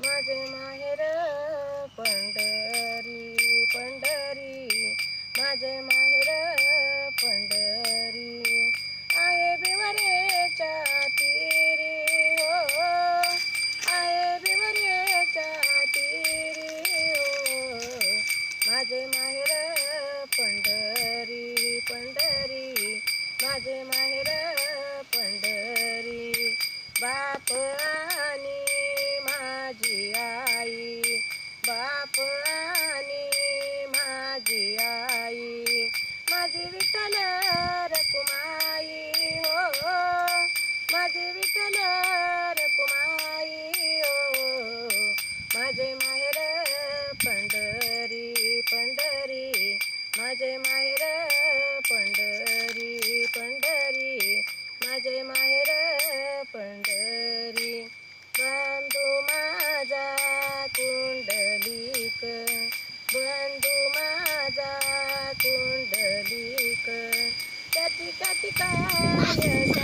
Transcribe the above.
माझे माहेर पंढरी पंढरी, माझे माहेर पंढरी. आहे बिवरेच्या तीरी हो, आहे बिवरेच्या तीरी हो. माझे माहेर पंढरी पंढरी, माझे माहेर पंढरी. बाप आणि माझी आई, बाप आणि माझी आई. माझी विठ्ठल रखुमाई हो, माझी विठ्ठल रखुमाई हो. माझे माहेर पंढरी पंढरी, माझे माहेर पंढरी पंढरी, माझे माहेर पंढरी. बंधू माझा कुंडलिक, बंधू माझा कुंडलिक, त्याची काय